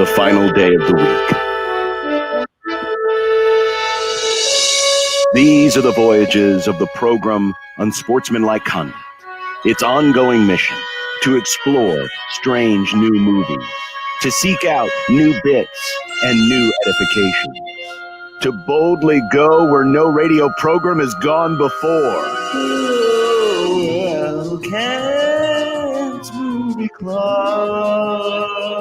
the final day of the week. These are the voyages of the program Unsportsmanlike Conduct. Its ongoing mission to explore strange new movies, to seek out new bits and new edifications, to boldly go where no radio program has gone before. Well, Kent's Movie Club.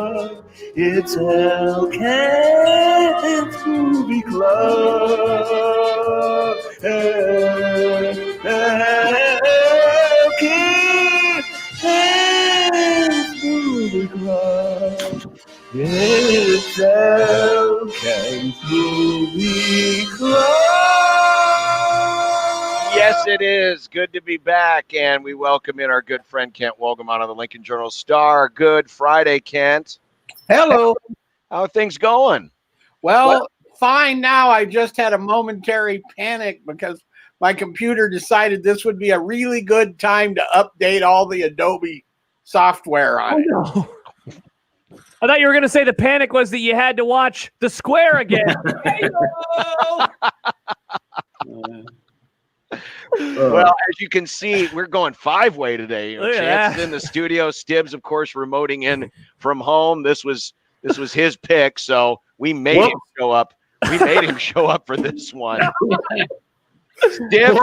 It's El Kent's Movie Club. El Kent's Movie Club. It's El Kent's Movie Club. Yes, it is. Good to be back, and we welcome in our good friend Kent Wolgamon of the Lincoln Journal-Star. Good Friday, Kent. Hello. How are things going? Well, fine now. I just had a momentary panic because my computer decided this would be a really good time to update all the Adobe software on it. No. I thought you were going to say the panic was that you had to watch The Square again. Well, as you can see, we're going five-way today. Chance is in the studio. Stibbs, of course, remoting in from home. This was his pick, so we made him show up. We made him show up for this one. Stibbs,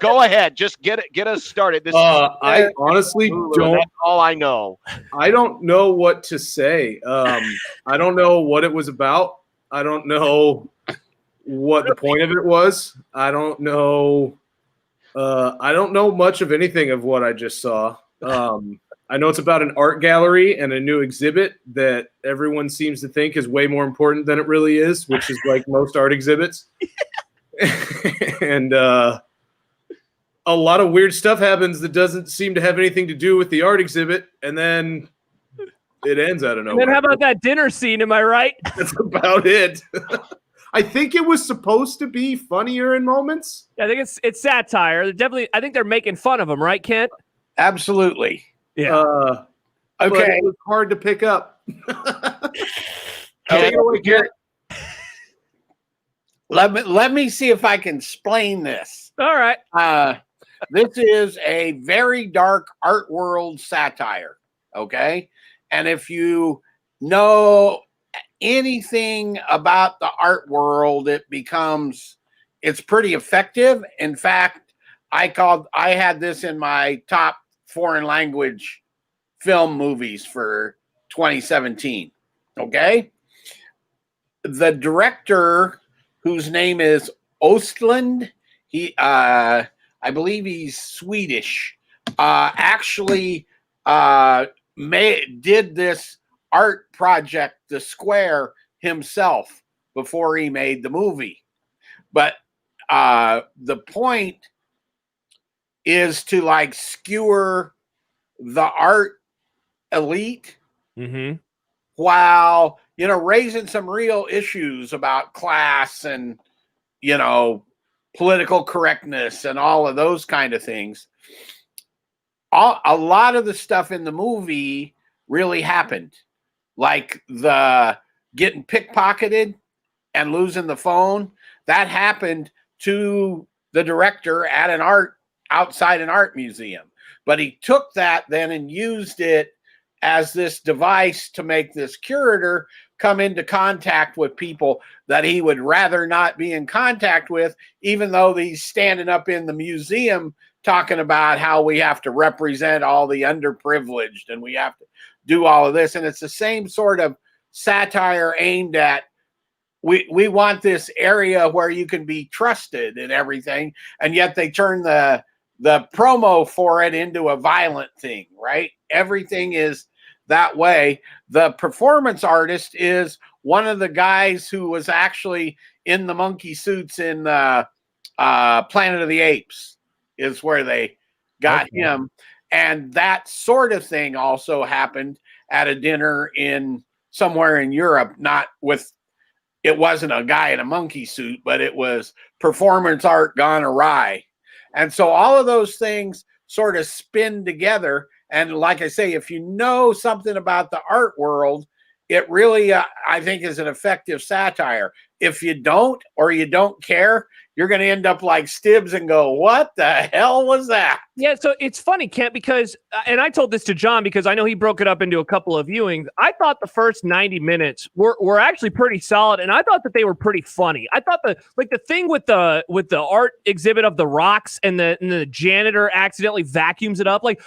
go ahead. Just get us started. This I honestly don't. That's all I know. I don't know what to say. I don't know what it was about. I don't know what the point of it was. I don't know. I don't know much of anything of what I just saw. I know it's about an art gallery and a new exhibit that everyone seems to think is way more important than it really is, which is like most art exhibits. And a lot of weird stuff happens that doesn't seem to have anything to do with the art exhibit, and then it ends out of nowhere. And then how about that dinner scene? Am I right? That's about it. I think it was supposed to be funnier in moments. I think it's satire. They're definitely. I think they're making fun of him, right, Kent? Absolutely. Yeah. Okay. But it was hard to pick up. Take it away, Garrett. Let me see if I can explain this. All right. This is a very dark art world satire. Okay. And if you know anything about the art world, it's pretty effective. In fact, I had this in my top foreign language film movies for 2017. Okay. The director, whose name is Östlund, I believe he's Swedish, actually did this art project, The Square, himself before he made the movie. But the point is to like skewer the art elite while, raising some real issues about class and, political correctness and all of those kind of things. A lot of the stuff in the movie really happened. Like the getting pickpocketed and losing the phone, that happened to the director at outside an art museum. But he took that then and used it as this device to make this curator come into contact with people that he would rather not be in contact with, even though he's standing up in the museum talking about how we have to represent all the underprivileged and we have to do all of this. And it's the same sort of satire aimed at, we want this area where you can be trusted and everything, and yet they turn the promo for it into a violent thing, right? Everything is that way. The performance artist is one of the guys who was actually in the monkey suits in Planet of the Apes, is where they got him. And that sort of thing also happened at a dinner somewhere in Europe, it wasn't a guy in a monkey suit, but it was performance art gone awry. And so all of those things sort of spin together. And like I say, if you know something about the art world it really, I think, is an effective satire. If you don't, or you don't care, you're going to end up like Stibbs and go, what the hell was that? Yeah, so it's funny, Kent, because, and I told this to John because I know he broke it up into a couple of viewings. I thought the first 90 minutes were actually pretty solid, and I thought that they were pretty funny. I thought the thing with the art exhibit of the rocks and the janitor accidentally vacuums it up. Like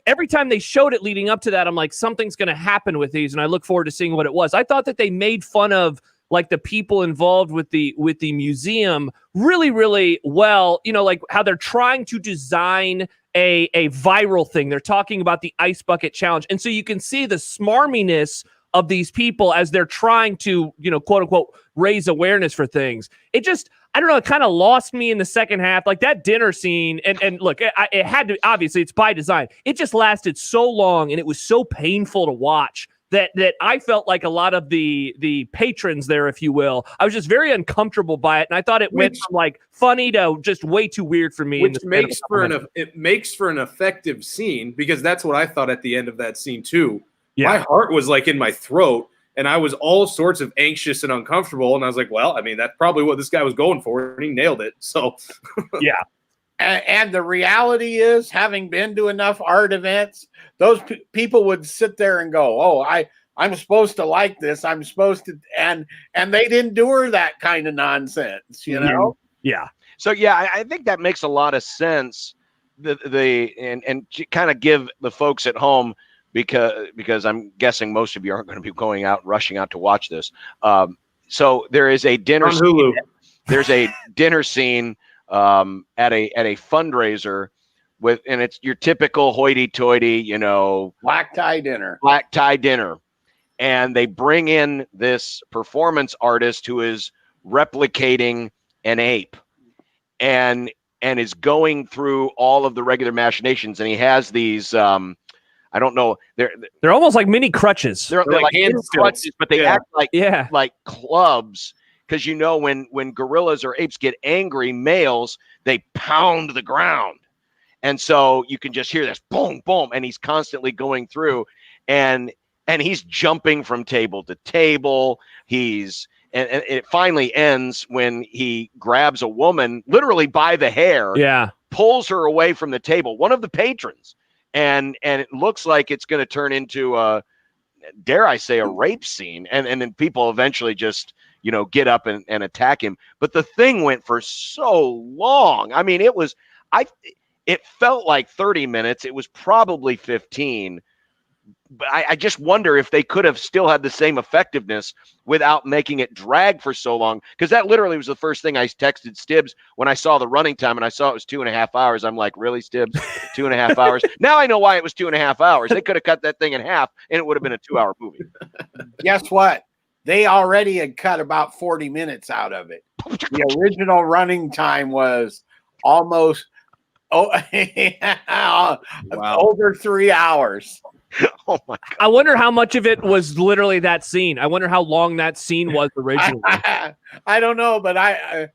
every time they showed it leading up to that, I'm like, something's going to happen with these, and I look forward to seeing what it was. I thought that they made fun of like the people involved with the museum really, really well, like how they're trying to design a viral thing. They're talking about the ice bucket challenge. And so you can see the smarminess of these people as they're trying to, quote unquote, raise awareness for things. It just, I don't know, it kind of lost me in the second half. Like that dinner scene, and look, it had to, obviously it's by design. It just lasted so long and it was so painful to watch that I felt like a lot of the patrons there, if you will, I was just very uncomfortable by it, and I thought it went from like funny to just way too weird for me. Which makes for an effective scene, because that's what I thought at the end of that scene too. Yeah. My heart was like in my throat, and I was all sorts of anxious and uncomfortable, and I was like, well, I mean, that's probably what this guy was going for, and he nailed it. So yeah. And the reality is, having been to enough art events, those people would sit there and go, oh, I'm supposed to like this. I'm supposed to. And they endure that kind of nonsense, know? Yeah. So, yeah, I think that makes a lot of sense. And kind of give the folks at home, because I'm guessing most of you aren't going to be going out, rushing out to watch this. So there is a dinner scene. There's a dinner scene at a fundraiser and it's your typical hoity-toity, black tie dinner, and they bring in this performance artist who is replicating an ape and is going through all of the regular machinations, and he has these I don't know, they're almost like mini crutches. They're like hand crutches, but they act like clubs. Because when gorillas or apes get angry, males, they pound the ground. And so you can just hear this boom, boom, and he's constantly going through, and he's jumping from table to table. And it finally ends when he grabs a woman literally by the hair, pulls her away from the table, one of the patrons, and it looks like it's going to turn into dare I say, a rape scene, and then people eventually just get up and attack him. But the thing went for so long. I mean, it felt like 30 minutes. It was probably 15. But I just wonder if they could have still had the same effectiveness without making it drag for so long. Because that literally was the first thing I texted Stibbs when I saw the running time, and I saw it was 2.5 hours. I'm like, really, Stibbs? 2.5 hours? Now I know why it was 2.5 hours. They could have cut that thing in half, and it would have been a 2-hour movie. Guess what? They already had cut about 40 minutes out of it. The original running time was almost over 3 hours. Oh my God. I wonder how much of it was literally that scene. I wonder how long that scene was originally. I don't know, but I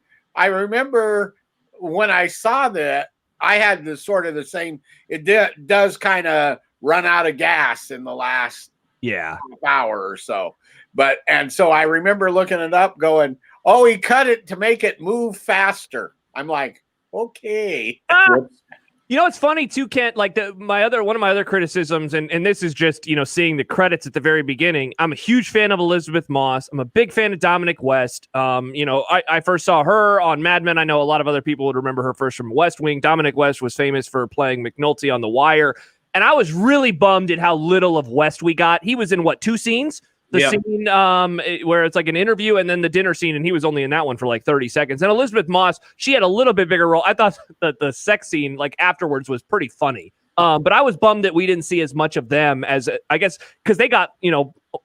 remember when I saw that, I had the sort of the same. It does kind of run out of gas in the last half hour or so. And so I remember looking it up, going, "Oh, he cut it to make it move faster." I'm like, okay. It's funny too, Kent. Like one of my other criticisms, and this is just seeing the credits at the very beginning. I'm a huge fan of Elizabeth Moss. I'm a big fan of Dominic West. I first saw her on Mad Men. I know a lot of other people would remember her first from West Wing. Dominic West was famous for playing McNulty on The Wire, and I was really bummed at how little of West we got. He was in 2 scenes. The scene where it's like an interview, and then the dinner scene, and he was only in that one for like 30 seconds. And Elizabeth Moss, she had a little bit bigger role. I thought that the sex scene like afterwards was pretty funny. But I was bummed that we didn't see as much of them as I guess because they got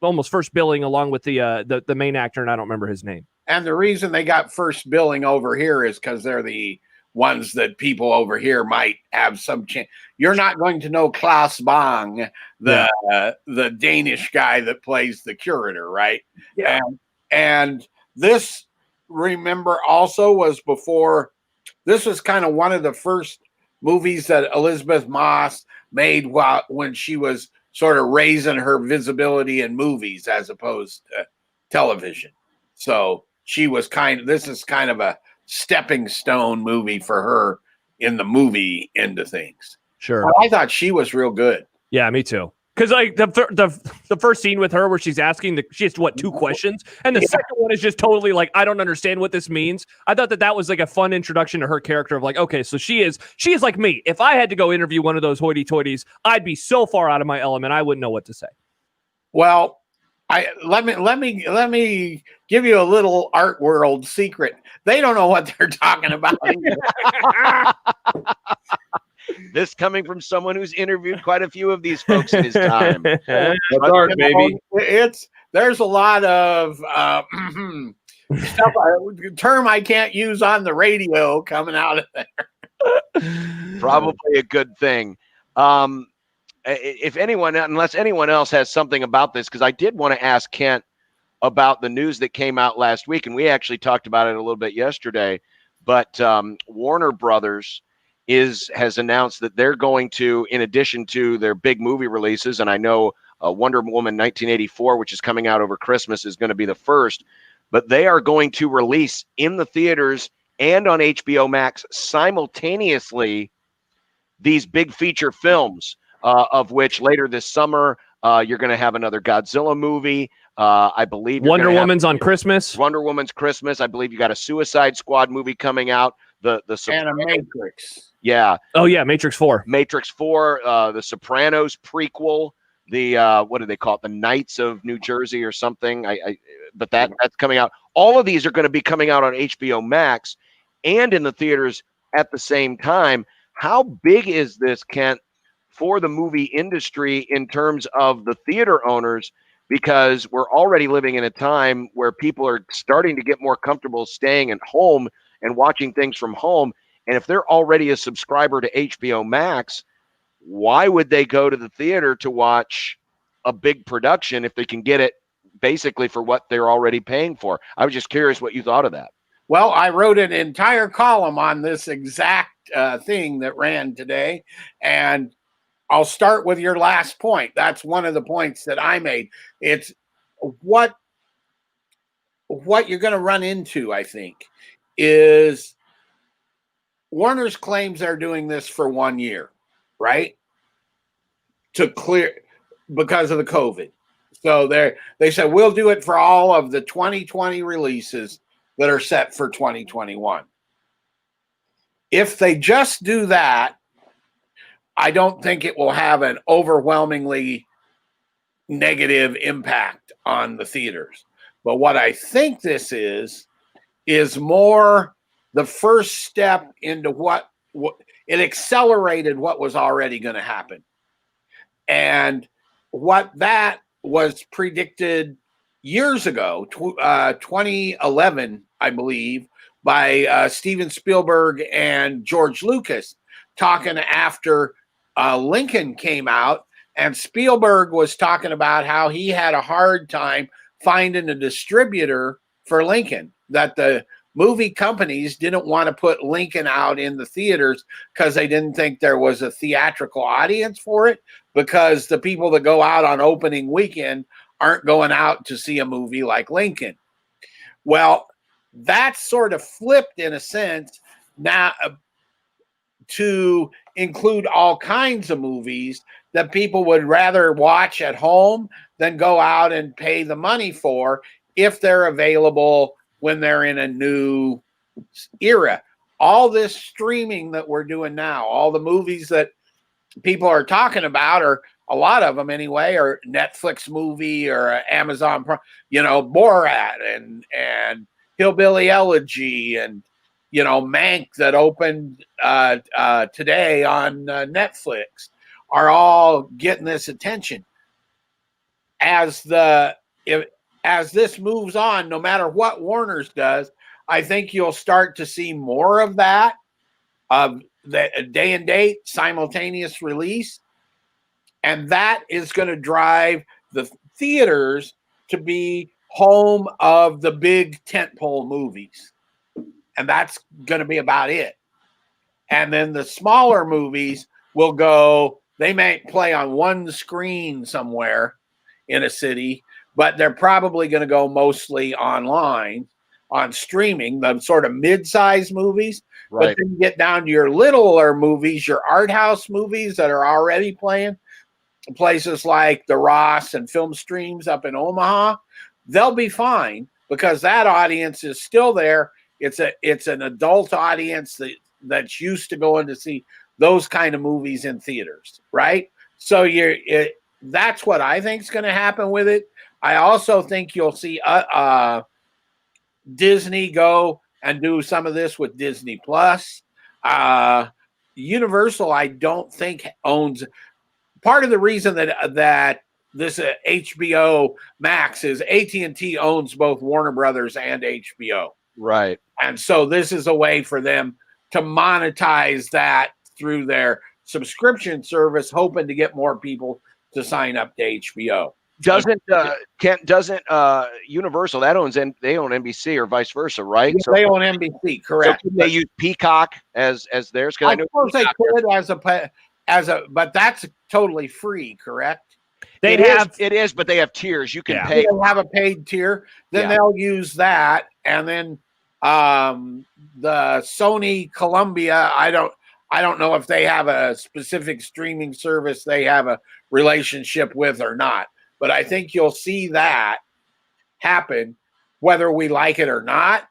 almost first billing along with the main actor, and I don't remember his name. And the reason they got first billing over here is because they're the ones that people over here might have some chance. You're not going to know Klaus Bang, the Danish guy that plays the curator, right? Yeah. And this, remember, also was before. This was kind of one of the first movies that Elizabeth Moss made when she was sort of raising her visibility in movies as opposed to television. So this is kind of a stepping stone movie for her in the movie end of things. Sure. But I thought she was real good. Yeah, me too. Because like the first scene with her where she's asking she has two questions, and the second one is just totally like, I don't understand what this means. I thought that was like a fun introduction to her character of like, okay, so she is like me. If I had to go interview one of those hoity-toities, I'd be so far out of my element, I wouldn't know what to say. Well, let me give you a little art world secret. They don't know what they're talking about. This coming from someone who's interviewed quite a few of these folks in his time. That's art, baby. There's a lot of stuff, term I can't use on the radio coming out of there. Probably a good thing. If anyone, unless anyone else has something about this, because I did want to ask Kent about the news that came out last week, and we actually talked about it a little bit yesterday. But Warner Brothers has announced that they're going to, in addition to their big movie releases, and I know Wonder Woman 1984, which is coming out over Christmas, is going to be the first, but they are going to release in the theaters and on HBO Max simultaneously these big feature films, of which later this summer you're going to have another Godzilla movie. I believe Wonder Woman's on Christmas. Wonder Woman's Christmas. I believe you got a Suicide Squad movie coming out. The and a Matrix. Yeah. Oh yeah, Matrix 4. Matrix 4, the Sopranos prequel, the what do they call it? The Knights of New Jersey or something. But that's coming out. All of these are going to be coming out on HBO Max and in the theaters at the same time. How big is this, Kent, for the movie industry in terms of the theater owners? Because we're already living in a time where people are starting to get more comfortable staying at home and watching things from home. And if they're already a subscriber to HBO Max, why would they go to the theater to watch a big production if they can get it basically for what they're already paying for? I was just curious what you thought of that. Well, I wrote an entire column on this exact thing that ran today. And I'll start with your last point. That's one of the points that I made. It's what you're going to run into, I think, is Warner's claims they're doing this for 1 year, right? To clear because of the COVID. So they said, we'll do it for all of the 2020 releases that are set for 2021. If they just do that, I don't think it will have an overwhelmingly negative impact on the theaters. But what I think this is more the first step into what it accelerated what was already going to happen. And what that was predicted years ago, 2011, I believe, by Steven Spielberg and George Lucas, talking after Lincoln came out. And Spielberg was talking about how he had a hard time finding a distributor for Lincoln, that the movie companies didn't want to put Lincoln out in the theaters because they didn't think there was a theatrical audience for it, because the people that go out on opening weekend aren't going out to see a movie like Lincoln. Well, that's sort of flipped in a sense now to include all kinds of movies that people would rather watch at home than go out and pay the money for if they're available when they're in a new era. All this streaming that we're doing now, all the movies that people are talking about, or a lot of them anyway, are Netflix movie or Amazon, Borat and Hillbilly Elegy and, Mank that opened today on Netflix are all getting this attention. As this moves on, no matter what Warner's does, I think you'll start to see more of that, of the day and date simultaneous release. And that is going to drive the theaters to be home of the big tentpole movies. And that's going to be about it. And then the smaller movies will go they may play on one screen somewhere in a city, but they're probably going to go mostly online on streaming, the sort of mid-sized movies. Right. But then you get down to your littler movies, your art house movies that are already playing, places like the Ross and Film Streams up in Omaha, they'll be fine because that audience is still there. It's an adult audience that's used to going to see those kind of movies in theaters, right? So that's what I think is going to happen with it. I also think you'll see Disney go and do some of this with Disney Plus. Universal, I don't think owns. Part of the reason that this HBO Max is AT&T owns both Warner Brothers and HBO. Right. And so this is a way for them to monetize that through their subscription service, hoping to get more people to sign up to HBO. Doesn't Universal, they own NBC or vice versa, right? Yeah, so they own NBC, correct? So can they use Peacock as theirs? I suppose they could but that's totally free, correct? It is, but they have tiers. You can pay. They'll have a paid tier, then they'll use that, and then the Sony Columbia, I don't know if they have a specific streaming service they have a relationship with or not, but I think you'll see that happen whether we like it or not.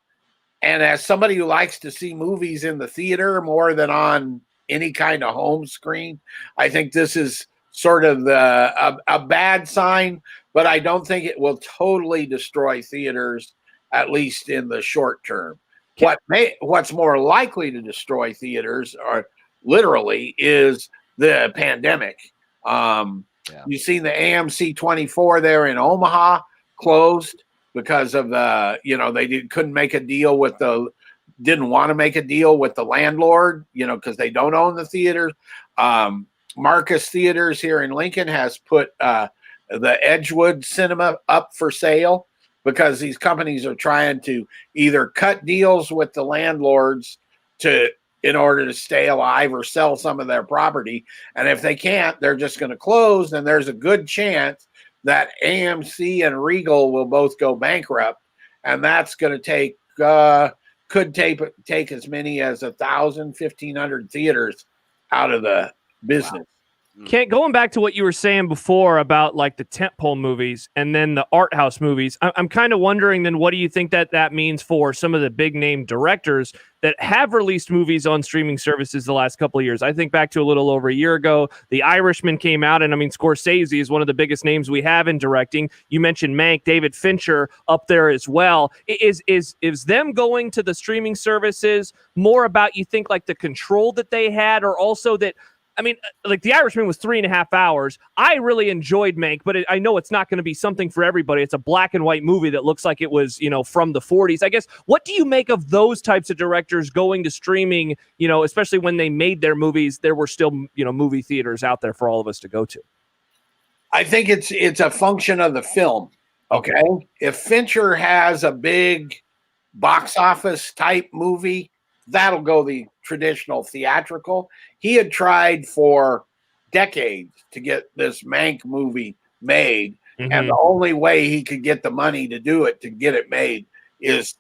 And as somebody who likes to see movies in the theater more than on any kind of home screen, I think this is sort of a bad sign, but I don't think it will totally destroy theaters, at least in the short term. What's more likely to destroy theaters literally is the pandemic. You've seen the AMC 24 there in Omaha closed because of they couldn't make a deal with didn't want to make a deal with the landlord, because they don't own the theaters. Marcus Theaters here in Lincoln has put the Edgewood Cinema up for sale because these companies are trying to either cut deals with the landlords in order to stay alive or sell some of their property. And if they can't, they're just going to close. And there's a good chance that AMC and Regal will both go bankrupt. And that's going to could take as many as 1,000, 1,500 theaters out of the business. Kent, going back to what you were saying before about like the tentpole movies and then the art house movies, I'm kind of wondering then what do you think that means for some of the big name directors that have released movies on streaming services the last couple of years? I think back to a little over a year ago, The Irishman came out, and I mean, Scorsese is one of the biggest names we have in directing. You mentioned Mank, David Fincher up there as well. Is them going to the streaming services more about, you think, like the control that they had, or also that, I mean, like The Irishman was 3.5 hours. I really enjoyed Mank, but I know it's not going to be something for everybody. It's a black and white movie that looks like it was, from the 40s. I guess, what do you make of those types of directors going to streaming, especially when they made their movies, there were still, movie theaters out there for all of us to go to? I think it's a function of the film. Okay. If Fincher has a big box office type movie, that'll go the traditional theatrical. He had tried for decades to get this Mank movie made, and the only way he could get the money to do it, to get it made, is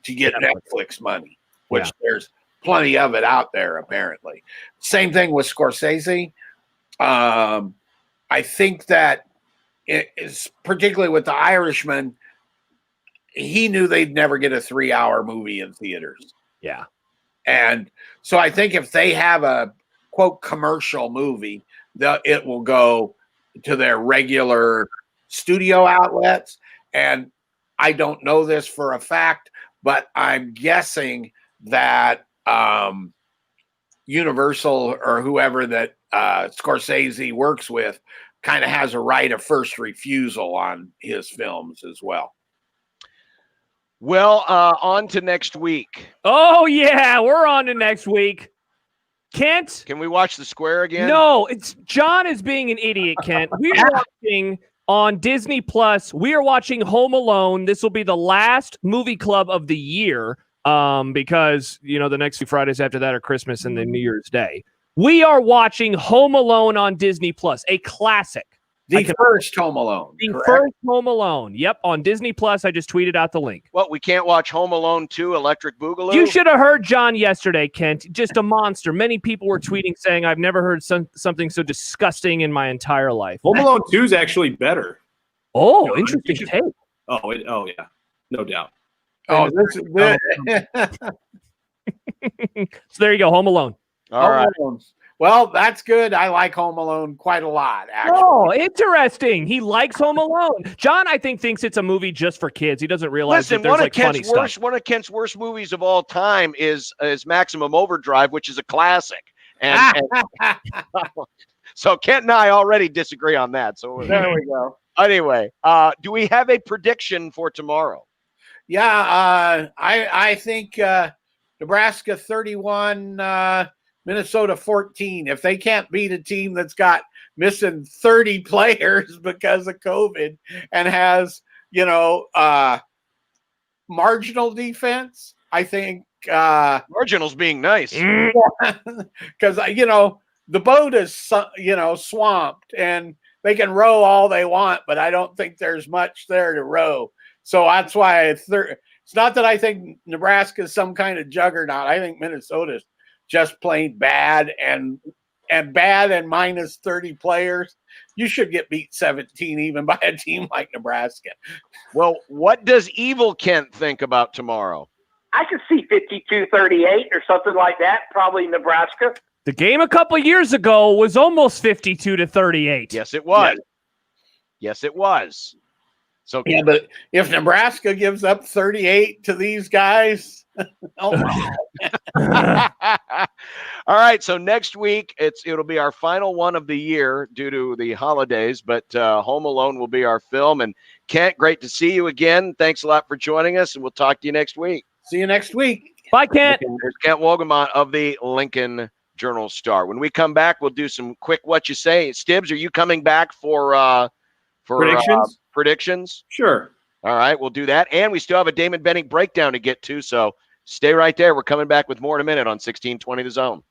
to get Netflix money, which there's plenty of it out there, apparently. Same thing with Scorsese. I think that it's particularly with The Irishman, he knew they'd never get a 3-hour movie in theaters. Yeah. And so I think if they have a quote commercial movie, it will go to their regular studio outlets. And I don't know this for a fact, but I'm guessing that Universal or whoever that Scorsese works with kind of has a right of first refusal on his films as well. Well, on to next week. Oh, yeah, we're on to next week. Kent? Can we watch The Square again? No, John is being an idiot, Kent. We're watching on Disney Plus. We are watching Home Alone. This will be the last movie club of the year because, the next few Fridays after that are Christmas and then New Year's Day. We are watching Home Alone on Disney Plus, a classic. The first Home Alone. The correct? first Home Alone. Yep, on Disney Plus. I just tweeted out the link. What, we can't watch Home Alone 2, Electric Boogaloo? You should have heard John yesterday, Kent. Just a monster. Many people were tweeting saying, I've never heard something so disgusting in my entire life. Home Alone 2 is actually better. Oh, No, interesting take. Oh yeah, no doubt. Oh, this is good. So there you go, Home Alone. All right. Well, that's good. I like Home Alone quite a lot, actually. Oh, interesting. He likes Home Alone. John, I think, thinks it's a movie just for kids. He doesn't realize Listen, that there's funny stuff. One of Kent's worst movies of all time is Maximum Overdrive, which is a classic. And so Kent and I already disagree on that. So There we go. anyway, do we have a prediction for tomorrow? Yeah, I think Nebraska 31, Minnesota 14. If they can't beat a team that's got missing 30 players because of COVID and has, marginal defense, I think. Marginals being nice. Because, the boat is, swamped and they can row all they want, but I don't think there's much there to row. So that's why it's not that I think Nebraska is some kind of juggernaut. I think Minnesota's just plain bad and minus 30 players. You should get beat 17 even by a team like Nebraska. Well, what does Evil Kent think about tomorrow? I could see 52-38 or something like that, probably Nebraska. The game a couple years ago was almost 52-38. Yes, it was. Yes, it was. So yeah, but if Nebraska gives up 38 to these guys, oh my. All right, so next week it'll be our final one of the year due to the holidays, but Home Alone will be our film. And Kent, great to see you again. Thanks a lot for joining us, and we'll talk to you next week. See you next week. Bye, Kent. There's Kent Wogemont of the Lincoln Journal-Star. When we come back, we'll do some quick what you say. Stibbs, are you coming back for Predictions? Predictions? Sure. All right, we'll do that. And we still have a Damon Benning breakdown to get to, so stay right there. We're coming back with more in a minute on 1620 The Zone.